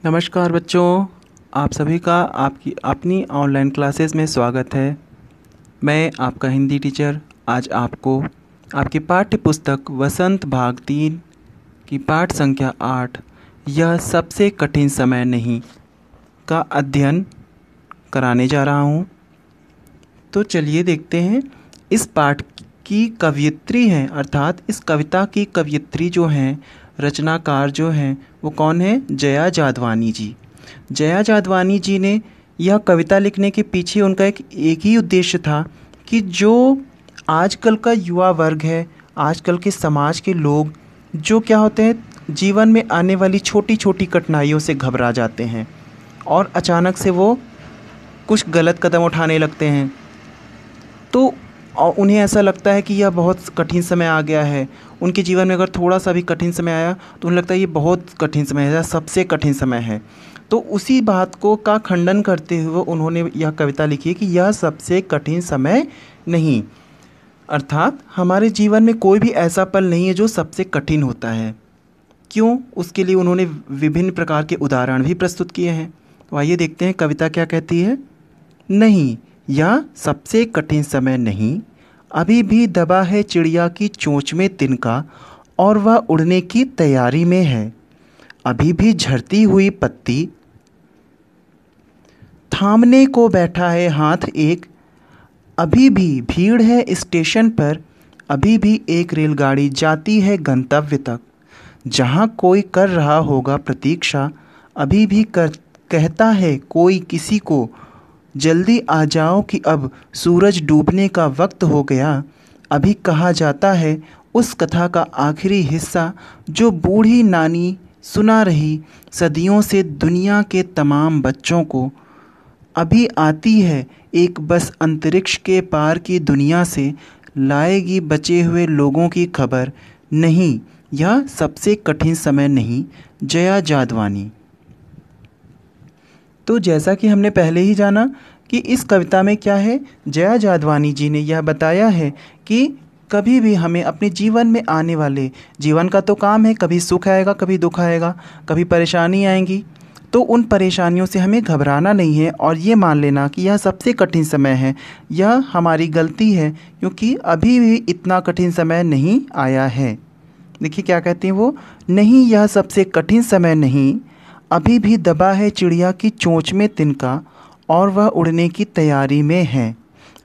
नमस्कार बच्चों, आप सभी का आपकी अपनी ऑनलाइन क्लासेस में स्वागत है। मैं आपका हिंदी टीचर आज आपको आपकी पाठ्य पुस्तक वसंत भाग 3 की पाठ संख्या 8 यह सबसे कठिन समय नहीं का अध्ययन कराने जा रहा हूँ। तो चलिए देखते हैं इस पाठ की कवयित्री हैं, अर्थात इस कविता की कवयित्री जो हैं, रचनाकार जो हैं, वो कौन है? जया जादवानी जी। जया जादवानी जी ने यह कविता लिखने के पीछे उनका एक ही उद्देश्य था कि जो आजकल का युवा वर्ग है, आजकल के समाज के लोग जो क्या होते हैं, जीवन में आने वाली छोटी छोटी कठिनाइयों से घबरा जाते हैं और अचानक से वो कुछ गलत कदम उठाने लगते हैं। तो उन्हें ऐसा लगता है कि यह बहुत कठिन समय आ गया है। उनके जीवन में अगर थोड़ा सा भी कठिन समय आया तो उन्हें लगता है ये बहुत कठिन समय है, सबसे कठिन समय है। तो उसी बात को का खंडन करते हुए उन्होंने यह कविता लिखी है कि यह सबसे कठिन समय नहीं, अर्थात हमारे जीवन में कोई भी ऐसा पल नहीं है जो सबसे कठिन होता है। क्यों? उसके लिए उन्होंने विभिन्न प्रकार के उदाहरण भी प्रस्तुत किए हैं। तो आइए देखते हैं कविता क्या कहती है। नहीं, यह सबसे कठिन समय नहीं, अभी भी दबा है चिड़िया की चोंच में तिनका और वह उड़ने की तैयारी में है। अभी भी झड़ती हुई पत्ती थामने को बैठा है हाथ एक। अभी भी भीड़ है स्टेशन पर, अभी भी एक रेलगाड़ी जाती है गंतव्य तक। जहाँ कोई कर रहा होगा प्रतीक्षा, अभी भी कहता है कोई किसी को, जल्दी आ जाओ कि अब सूरज डूबने का वक्त हो गया। अभी कहा जाता है उस कथा का आखिरी हिस्सा जो बूढ़ी नानी सुना रही सदियों से दुनिया के तमाम बच्चों को। अभी आती है एक बस अंतरिक्ष के पार की दुनिया से, लाएगी बचे हुए लोगों की खबर। नहीं, यह सबसे कठिन समय नहीं। जया जादवानी। तो जैसा कि हमने पहले ही जाना कि इस कविता में क्या है, जया जादवानी जी ने यह बताया है कि कभी भी हमें अपने जीवन में आने वाले, जीवन का तो काम है, कभी सुख आएगा, कभी दुख आएगा, कभी परेशानी आएंगी, तो उन परेशानियों से हमें घबराना नहीं है और ये मान लेना कि यह सबसे कठिन समय है। यह हमारी गलती है क्योंकि अभी भी इतना कठिन समय नहीं आया है। देखिए क्या कहती हैं वो। नहीं, यह सबसे कठिन समय नहीं, अभी भी दबा है चिड़िया की चोंच में तिनका और वह उड़ने की तैयारी में है।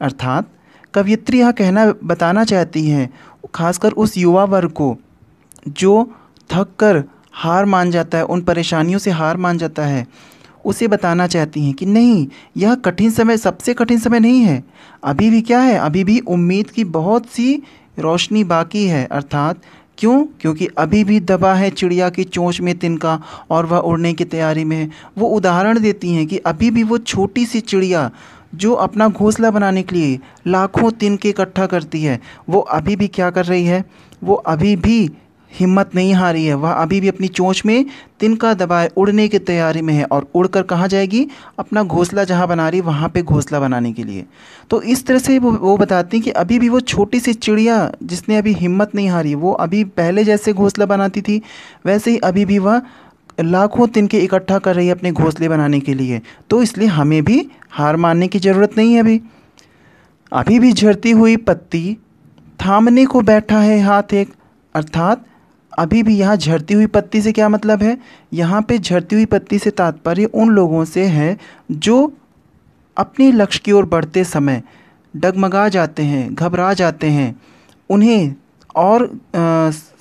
अर्थात कवयित्री यहाँ कहना बताना चाहती हैं, खासकर उस युवा वर्ग को जो थक कर हार मान जाता है, उन परेशानियों से हार मान जाता है, उसे बताना चाहती हैं कि नहीं, यह कठिन समय सबसे कठिन समय नहीं है। अभी भी क्या है, अभी भी उम्मीद की बहुत सी रोशनी बाकी है। अर्थात क्यों? क्योंकि अभी भी दबा है चिड़िया की चोंच में तिनका और वह उड़ने की तैयारी में है। वो उदाहरण देती हैं कि अभी भी वो छोटी सी चिड़िया जो अपना घोंसला बनाने के लिए लाखों तिनके इकट्ठा करती है, वो अभी भी क्या कर रही है, वो अभी भी हिम्मत नहीं हारी है। वह अभी भी अपनी चोंच में तिनका दबाए उड़ने की तैयारी में है और उड़कर कहाँ जाएगी? अपना घोंसला जहाँ बना रही वहाँ पे घोंसला बनाने के लिए। तो इस तरह से वो बताती हैं कि अभी भी वो छोटी सी चिड़िया जिसने अभी हिम्मत नहीं हारी, वो अभी पहले जैसे घोंसला बनाती थी वैसे ही अभी भी वह लाखों तिनके इकट्ठा कर रही है अपने घोंसले बनाने के लिए। तो इसलिए हमें भी हार मानने की ज़रूरत नहीं है। अभी भी झड़ती हुई पत्ती थामने को बैठा है हाथ एक। अर्थात अभी भी यहाँ झड़ती हुई पत्ती से क्या मतलब है? यहाँ पे झड़ती हुई पत्ती से तात्पर्य उन लोगों से है जो अपने लक्ष्य की ओर बढ़ते समय डगमगा जाते हैं, घबरा जाते हैं, उन्हें और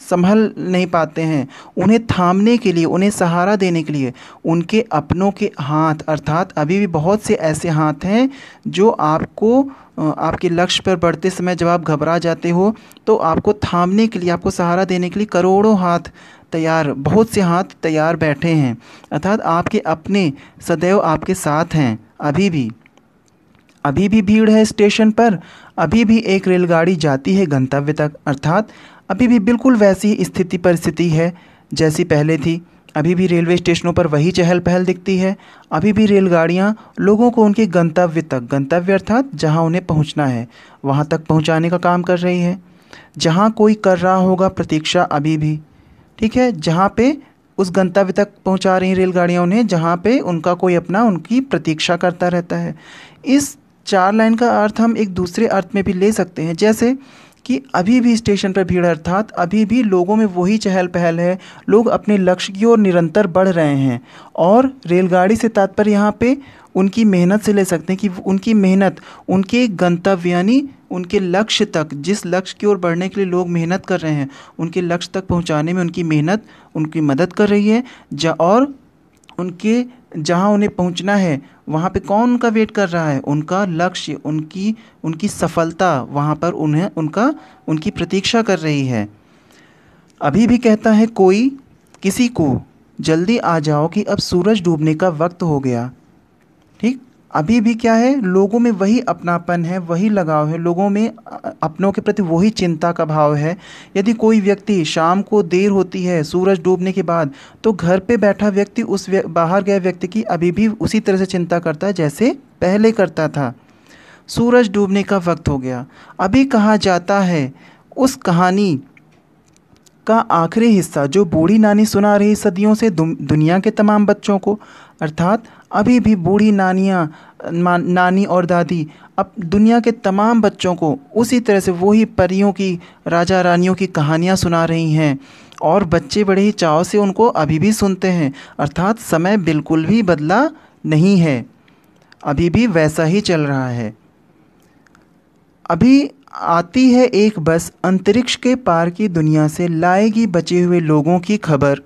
संभल नहीं पाते हैं। उन्हें थामने के लिए, उन्हें सहारा देने के लिए उनके अपनों के हाथ, अर्थात अभी भी बहुत से ऐसे हाथ हैं जो आपको आपके लक्ष्य पर बढ़ते समय जब आप घबरा जाते हो तो आपको थामने के लिए, आपको सहारा देने के लिए करोड़ों हाथ तैयार, बहुत से हाथ तैयार बैठे हैं। अर्थात आपके अपने सदैव आपके साथ हैं। अभी भी भीड़ है स्टेशन पर, अभी भी एक रेलगाड़ी जाती है गंतव्य तक। अर्थात अभी भी बिल्कुल वैसी स्थिति परिस्थिति है जैसी पहले थी। अभी भी रेलवे स्टेशनों पर वही चहल पहल दिखती है। अभी भी रेलगाड़ियाँ लोगों को उनके गंतव्य तक, गंतव्य अर्थात जहाँ उन्हें पहुँचना है वहाँ तक पहुँचाने का काम कर रही है। जहाँ कोई कर रहा होगा प्रतीक्षा, अभी भी ठीक है, जहाँ पे उस गंतव्य तक पहुंचा रही रेलगाड़ियां उन्हें जहां पे उनका कोई अपना उनकी प्रतीक्षा करता रहता है। इस 4 लाइन का अर्थ हम एक दूसरे अर्थ में भी ले सकते हैं, जैसे कि अभी भी स्टेशन पर भीड़, अर्थात अभी भी लोगों में वही चहल पहल है, लोग अपने लक्ष्य की ओर निरंतर बढ़ रहे हैं। और रेलगाड़ी से तात्पर्य यहाँ पे उनकी मेहनत से ले सकते हैं कि उनकी मेहनत उनके गंतव्य यानी उनके लक्ष्य तक, जिस लक्ष्य की ओर बढ़ने के लिए लोग मेहनत कर रहे हैं, उनके लक्ष्य तक पहुँचाने में उनकी मेहनत उनकी मदद कर रही है। और उनके जहाँ उन्हें पहुँचना है वहाँ पे कौन उनका वेट कर रहा है, उनका लक्ष्य, उनकी उनकी सफलता वहाँ पर उन्हें उनकी प्रतीक्षा कर रही है। अभी भी कहता है कोई किसी को, जल्दी आ जाओ कि अब सूरज डूबने का वक्त हो गया। ठीक, अभी भी क्या है, लोगों में वही अपनापन है, वही लगाव है, लोगों में अपनों के प्रति वही चिंता का भाव है। यदि कोई व्यक्ति शाम को देर होती है सूरज डूबने के बाद, तो घर पे बैठा व्यक्ति उस बाहर गए व्यक्ति की अभी भी उसी तरह से चिंता करता है जैसे पहले करता था। सूरज डूबने का वक्त हो गया। अभी कहा जाता है उस कहानी का आखिरी हिस्सा जो बूढ़ी नानी सुना रही सदियों से दुनिया के तमाम बच्चों को, अर्थात अभी भी बूढ़ी नानी और दादी अब दुनिया के तमाम बच्चों को उसी तरह से वही परियों की, राजा रानियों की कहानियाँ सुना रही हैं। और बच्चे बड़े ही चाव से उनको अभी भी सुनते हैं। अर्थात समय बिल्कुल भी बदला नहीं है, अभी भी वैसा ही चल रहा है। अभी आती है एक बस अंतरिक्ष के पार की दुनिया से, लाएगी बचे हुए लोगों की खबर।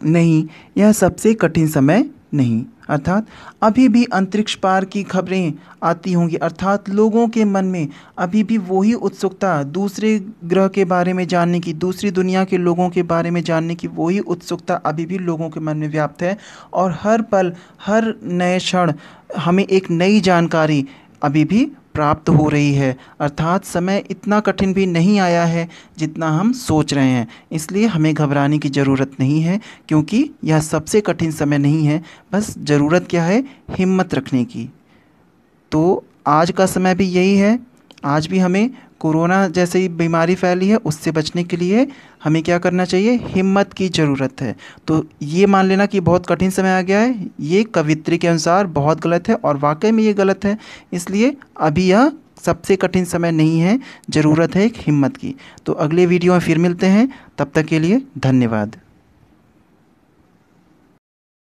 नहीं, यह सबसे कठिन समय नहीं। अर्थात अभी भी अंतरिक्ष पार की खबरें आती होंगी, अर्थात लोगों के मन में अभी भी वही उत्सुकता, दूसरे ग्रह के बारे में जानने की, दूसरी दुनिया के लोगों के बारे में जानने की वही उत्सुकता अभी भी लोगों के मन में व्याप्त है। और हर पल, हर नए क्षण हमें एक नई जानकारी अभी भी प्राप्त हो रही है। अर्थात समय इतना कठिन भी नहीं आया है जितना हम सोच रहे हैं। इसलिए हमें घबराने की ज़रूरत नहीं है, क्योंकि यह सबसे कठिन समय नहीं है। बस ज़रूरत क्या है, हिम्मत रखने की। तो आज का समय भी यही है। आज भी हमें कोरोना जैसी बीमारी फैली है, उससे बचने के लिए हमें क्या करना चाहिए, हिम्मत की ज़रूरत है। तो ये मान लेना कि बहुत कठिन समय आ गया है, ये कवित्री के अनुसार बहुत गलत है, और वाकई में ये गलत है। इसलिए अभी यह सबसे कठिन समय नहीं है, ज़रूरत है एक हिम्मत की। तो अगले वीडियो में फिर मिलते हैं, तब तक के लिए धन्यवाद।